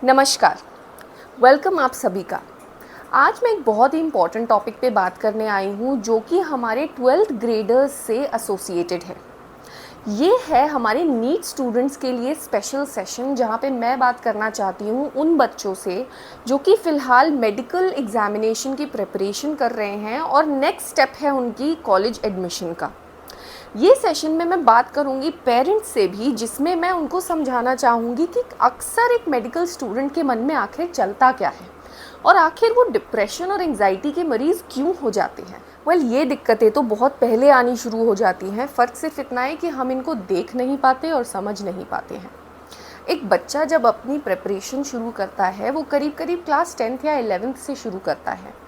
नमस्कार, वेलकम आप सभी का। आज मैं एक बहुत ही इम्पॉर्टेंट टॉपिक पे बात करने आई हूँ जो कि हमारे 12th ग्रेडर्स से एसोसिएटेड है। ये है हमारे नीट स्टूडेंट्स के लिए स्पेशल सेशन जहाँ पे मैं बात करना चाहती हूँ उन बच्चों से जो कि फ़िलहाल मेडिकल एग्ज़ामिनेशन की प्रिपरेशन कर रहे हैं और नेक्स्ट स्टेप है उनकी कॉलेज एडमिशन का। ये सेशन में मैं बात करूंगी पेरेंट्स से भी, जिसमें मैं उनको समझाना चाहूँगी कि अक्सर एक मेडिकल स्टूडेंट के मन में आखिर चलता क्या है और आखिर वो डिप्रेशन और एंजाइटी के मरीज़ क्यों हो जाते हैं। ये दिक्कतें तो बहुत पहले आनी शुरू हो जाती हैं, फ़र्क सिर्फ इतना है कि हम इनको देख नहीं पाते और समझ नहीं पाते हैं। एक बच्चा जब अपनी प्रिपरेशन शुरू करता है वो करीब करीब क्लास 10th या 11th से शुरू करता है।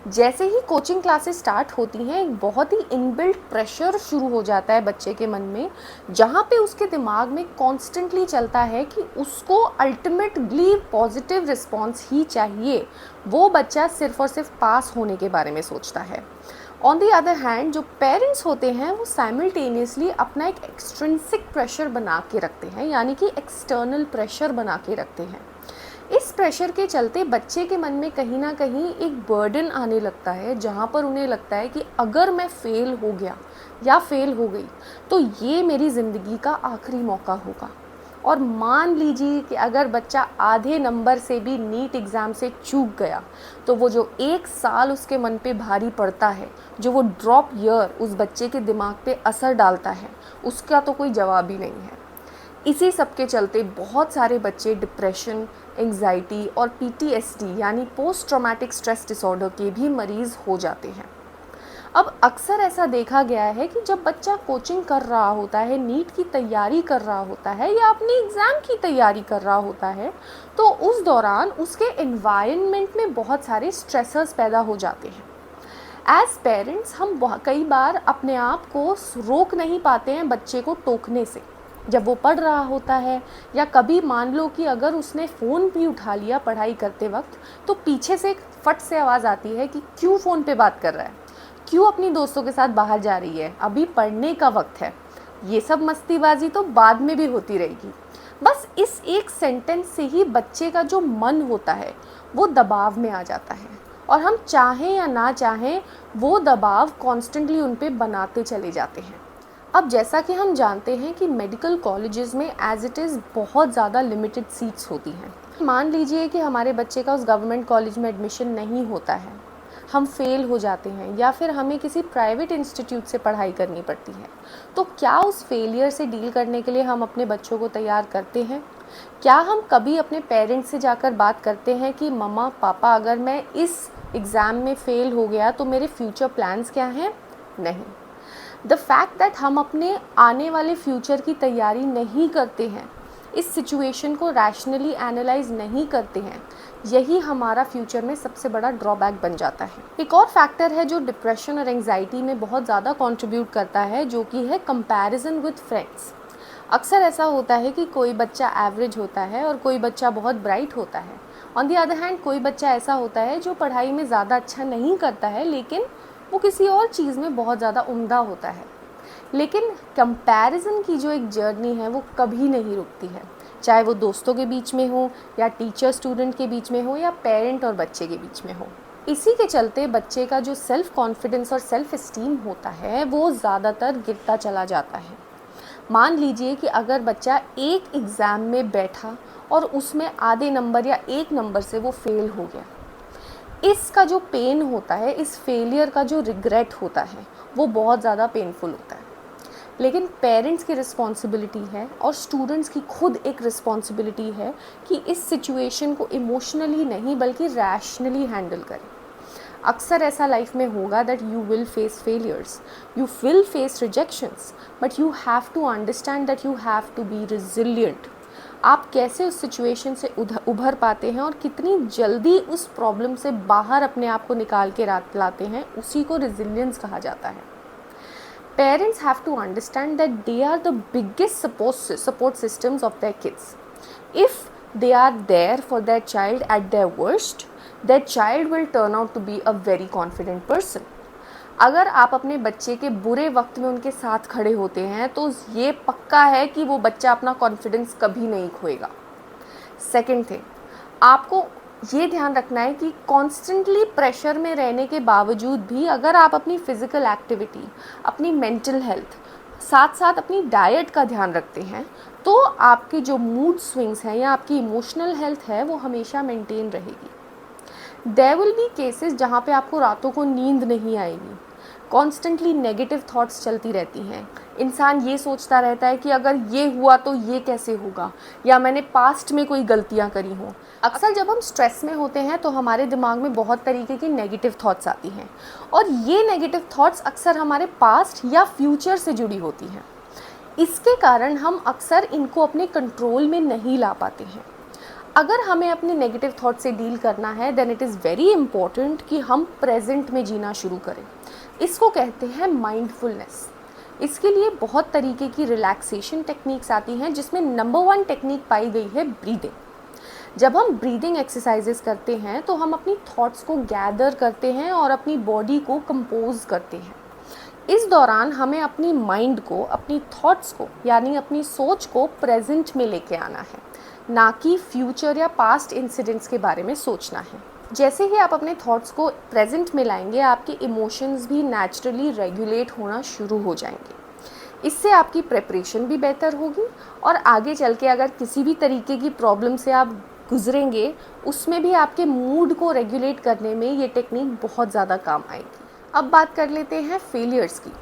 जैसे ही कोचिंग क्लासेस स्टार्ट होती हैं एक बहुत ही इनबिल्ट प्रेशर शुरू हो जाता है बच्चे के मन में, जहाँ पे उसके दिमाग में कॉन्स्टेंटली चलता है कि उसको अल्टीमेटली पॉजिटिव रिस्पॉन्स ही चाहिए। वो बच्चा सिर्फ और सिर्फ पास होने के बारे में सोचता है। ऑन दी अदर हैंड जो पेरेंट्स होते हैं वो साइमल्टेनियसली अपना एक एक्सट्रिंसिक प्रेशर बना के रखते हैं, यानी कि एक्सटर्नल प्रेशर बना के रखते हैं। इस प्रेशर के चलते बच्चे के मन में कहीं ना कहीं एक बर्डन आने लगता है, जहाँ पर उन्हें लगता है कि अगर मैं फ़ेल हो गया या फ़ेल हो गई तो ये मेरी ज़िंदगी का आखिरी मौका होगा। और मान लीजिए कि अगर बच्चा आधे नंबर से भी नीट एग्ज़ाम से चूक गया तो वो जो एक साल उसके मन पे भारी पड़ता है, जो वो ड्रॉप ईयर उस बच्चे के दिमाग पे असर डालता है, उसका तो कोई जवाब ही नहीं है। इसी सब के चलते बहुत सारे बच्चे डिप्रेशन, एंजाइटी और पीटीएसडी यानी पोस्ट ट्रॉमेटिक स्ट्रेस डिसऑर्डर के भी मरीज़ हो जाते हैं। अब अक्सर ऐसा देखा गया है कि जब बच्चा कोचिंग कर रहा होता है, नीट की तैयारी कर रहा होता है या अपनी एग्ज़ाम की तैयारी कर रहा होता है, तो उस दौरान उसके एनवायरनमेंट में बहुत सारे स्ट्रेसर्स पैदा हो जाते हैं। एज पेरेंट्स हम कई बार अपने आप को रोक नहीं पाते हैं बच्चे को टोकने से। जब वो पढ़ रहा होता है या कभी मान लो कि अगर उसने फ़ोन भी उठा लिया पढ़ाई करते वक्त, तो पीछे से एक फट से आवाज़ आती है कि क्यों फ़ोन पे बात कर रहा है, क्यों अपनी दोस्तों के साथ बाहर जा रही है, अभी पढ़ने का वक्त है। ये सब मस्तीबाजी तो बाद में भी होती रहेगी। बस इस एक सेंटेंस से ही बच्चे का जो मन होता है वो दबाव में आ जाता है और हम चाहें या ना चाहें वो दबाव कॉन्स्टेंटली उन पे बनाते चले जाते हैं। अब जैसा कि हम जानते हैं कि मेडिकल कॉलेजेस में एज इट इज़ बहुत ज़्यादा लिमिटेड सीट्स होती हैं। मान लीजिए कि हमारे बच्चे का उस गवर्नमेंट कॉलेज में एडमिशन नहीं होता है, हम फेल हो जाते हैं या फिर हमें किसी प्राइवेट इंस्टीट्यूट से पढ़ाई करनी पड़ती है, तो क्या उस फेलियर से डील करने के लिए हम अपने बच्चों को तैयार करते हैं? क्या हम कभी अपने पेरेंट्स से जाकर बात करते हैं कि मम्मा पापा अगर मैं इस एग्ज़ाम में फ़ेल हो गया तो मेरे फ्यूचर प्लान्स क्या हैं? नहीं। द फैक्ट दैट हम अपने आने वाले फ्यूचर की तैयारी नहीं करते हैं, इस सिचुएशन को रैशनली एनालाइज नहीं करते हैं, यही हमारा फ्यूचर में सबसे बड़ा ड्रॉबैक बन जाता है। एक और फैक्टर है जो डिप्रेशन और एंजाइटी में बहुत ज़्यादा कंट्रीब्यूट करता है, जो कि है कंपैरिजन विद फ्रेंड्स। अक्सर ऐसा होता है कि कोई बच्चा एवरेज होता है और कोई बच्चा बहुत ब्राइट होता है। ऑन दी अदर हैंड कोई बच्चा ऐसा होता है जो पढ़ाई में ज़्यादा अच्छा नहीं करता है, लेकिन वो किसी और चीज़ में बहुत ज़्यादा उम्दा होता है। लेकिन कंपैरिजन की जो एक जर्नी है वो कभी नहीं रुकती है, चाहे वो दोस्तों के बीच में हो या टीचर स्टूडेंट के बीच में हो या पेरेंट और बच्चे के बीच में हो। इसी के चलते बच्चे का जो सेल्फ कॉन्फिडेंस और सेल्फ एस्टीम होता है वो ज़्यादातर गिरता चला जाता है। मान लीजिए कि अगर बच्चा एक एग्ज़ाम में बैठा और उसमें आधे नंबर या एक नंबर से वो फेल हो गया, इसका जो पेन होता है, इस फेलियर का जो रिग्रेट होता है वो बहुत ज़्यादा पेनफुल होता है। लेकिन पेरेंट्स की रिस्पॉन्सिबिलिटी है और स्टूडेंट्स की खुद एक रिस्पॉन्सिबिलिटी है कि इस सिचुएशन को इमोशनली नहीं बल्कि रैशनली हैंडल करें। अक्सर ऐसा लाइफ में होगा that you will face failures, you will face rejections, but you have to understand that you have to be resilient. आप कैसे उस सिचुएशन से उभर पाते हैं और कितनी जल्दी उस प्रॉब्लम से बाहर अपने आप को निकाल के लाते हैं, उसी को रेजिलियंस कहा जाता है। Parents have to understand that they are the biggest support systems of their kids. If they are there for their child at their worst, their child will turn out to be a very confident person. अगर आप अपने बच्चे के बुरे वक्त में उनके साथ खड़े होते हैं तो ये पक्का है कि वो बच्चा अपना कॉन्फिडेंस कभी नहीं खोएगा। सेकेंड थिंग, आपको ये ध्यान रखना है कि कॉन्स्टेंटली प्रेशर में रहने के बावजूद भी अगर आप अपनी फ़िज़िकल एक्टिविटी, अपनी मेंटल हेल्थ, साथ साथ अपनी डाइट का ध्यान रखते हैं, तो आपके जो मूड स्विंग्स हैं या आपकी इमोशनल हेल्थ है वो हमेशा मेंटेन रहेगी। देयर विल बी केसेस जहाँ पे आपको रातों को नींद नहीं आएगी, कॉन्स्टेंटली नेगेटिव थॉट्स चलती रहती हैं, इंसान ये सोचता रहता है कि अगर ये हुआ तो ये कैसे होगा, या मैंने पास्ट में कोई गलतियाँ करी हों। अक्सर जब हम स्ट्रेस में होते हैं तो हमारे दिमाग में बहुत तरीके की नेगेटिव थॉट्स आती हैं, और ये नेगेटिव थॉट्स अक्सर हमारे पास्ट या फ्यूचर से जुड़ी होती हैं। इसके कारण हम अक्सर इनको अपने कंट्रोल में नहीं ला पाते हैं। अगर हमें अपने नेगेटिव थॉट से डील करना है then it is very important कि हम प्रेजेंट में जीना शुरू करें। इसको कहते हैं माइंडफुलनेस। इसके लिए बहुत तरीके की रिलैक्सेशन टेक्निक्स आती हैं, जिसमें नंबर 1 टेक्निक पाई गई है ब्रीदिंग। जब हम ब्रीदिंग एक्सरसाइजेस करते हैं तो हम अपनी थॉट्स को गैदर करते हैं और अपनी बॉडी को कंपोज करते हैं। इस दौरान हमें अपनी माइंड को, अपनी थॉट्स को, यानी अपनी सोच को प्रेजेंट में लेके आना है, ना कि फ्यूचर या पास्ट इंसिडेंट्स के बारे में सोचना है। जैसे ही आप अपने थॉट्स को प्रेजेंट में लाएंगे, आपके इमोशंस भी नेचुरली रेगुलेट होना शुरू हो जाएंगे। इससे आपकी प्रिपरेशन भी बेहतर होगी, और आगे चल के अगर किसी भी तरीके की प्रॉब्लम से आप गुजरेंगे, उसमें भी आपके मूड को रेगुलेट करने में ये टेक्निक बहुत ज़्यादा काम आएगी। अब बात कर लेते हैं फेलियर्स की।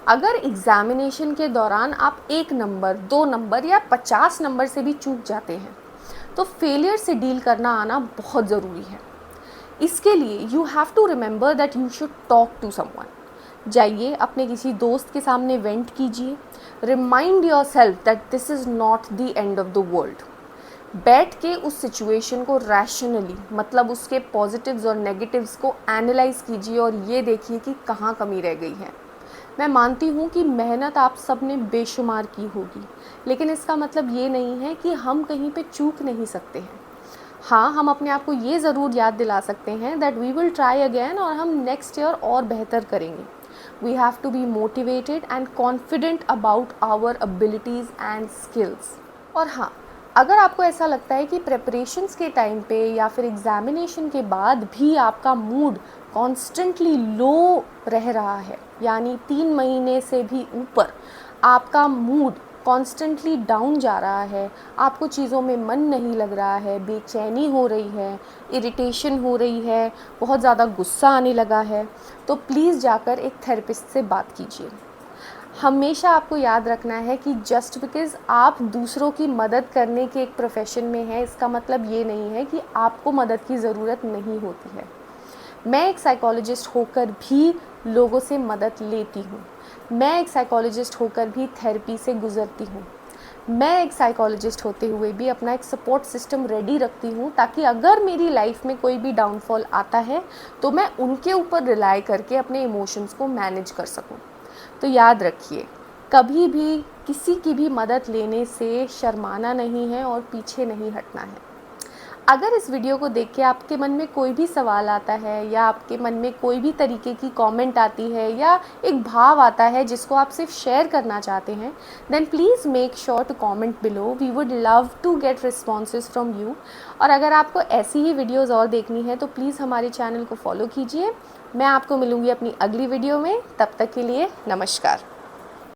अगर एग्ज़ामिनेशन के दौरान आप 1 नंबर, 2 नंबर या 50 नंबर से भी चूक जाते हैं, तो फेलियर से डील करना आना बहुत ज़रूरी है। इसके लिए you have to remember that you should talk to someone. जाइए अपने किसी दोस्त के सामने वेंट कीजिए। Remind yourself that this is not the end of the world. बैठ के उस सिचुएशन को रैशनली, मतलब उसके पॉजिटिव्स और नेगेटिव्स को एनालाइज कीजिए और ये देखिए कि कहाँ कमी रह गई है। मैं मानती हूँ कि मेहनत आप सब ने बेशुमार की होगी, लेकिन इसका मतलब ये नहीं है कि हम कहीं पे चूक नहीं सकते हैं। हाँ, हम अपने आप को ये ज़रूर याद दिला सकते हैं that we will try again, और हम नेक्स्ट ईयर और बेहतर करेंगे। We have to be motivated and confident about our abilities and skills. और हाँ, अगर आपको ऐसा लगता है कि प्रेपरेशंस के टाइम पे या फिर एग्ज़ामिनेशन के बाद भी आपका मूड कॉन्स्टेंटली लो रह रहा है, यानी 3 महीने से भी ऊपर आपका मूड कॉन्स्टेंटली डाउन जा रहा है, आपको चीज़ों में मन नहीं लग रहा है, बेचैनी हो रही है, इरिटेशन हो रही है, बहुत ज़्यादा गुस्सा आने लगा है, तो प्लीज़ जाकर एक थेरेपिस्ट से बात कीजिए। हमेशा आपको याद रखना है कि जस्ट बिकॉज़ आप दूसरों की मदद करने के एक प्रोफेशन में हैं, इसका मतलब ये नहीं है कि आपको मदद की ज़रूरत नहीं होती है। मैं एक साइकोलॉजिस्ट होकर भी लोगों से मदद लेती हूँ। मैं एक साइकोलॉजिस्ट होकर भी थेरेपी से गुज़रती हूँ। मैं एक साइकोलॉजिस्ट होते हुए भी अपना एक सपोर्ट सिस्टम रेडी रखती हूँ, ताकि अगर मेरी लाइफ में कोई भी डाउनफॉल आता है तो मैं उनके ऊपर रिलाई करके अपने इमोशंस को मैनेज कर सकूँ। तो याद रखिए, कभी भी किसी की भी मदद लेने से शर्माना नहीं है और पीछे नहीं हटना है। अगर इस वीडियो को देख के आपके मन में कोई भी सवाल आता है, या आपके मन में कोई भी तरीके की कमेंट आती है, या एक भाव आता है जिसको आप सिर्फ शेयर करना चाहते हैं, then please make sure to comment below. We would love to get responses from you. और अगर आपको ऐसी ही वीडियोज़ और देखनी है तो प्लीज़ हमारे चैनल को फॉलो कीजिए। मैं आपको मिलूँगी अपनी अगली वीडियो में। तब तक के लिए नमस्कार।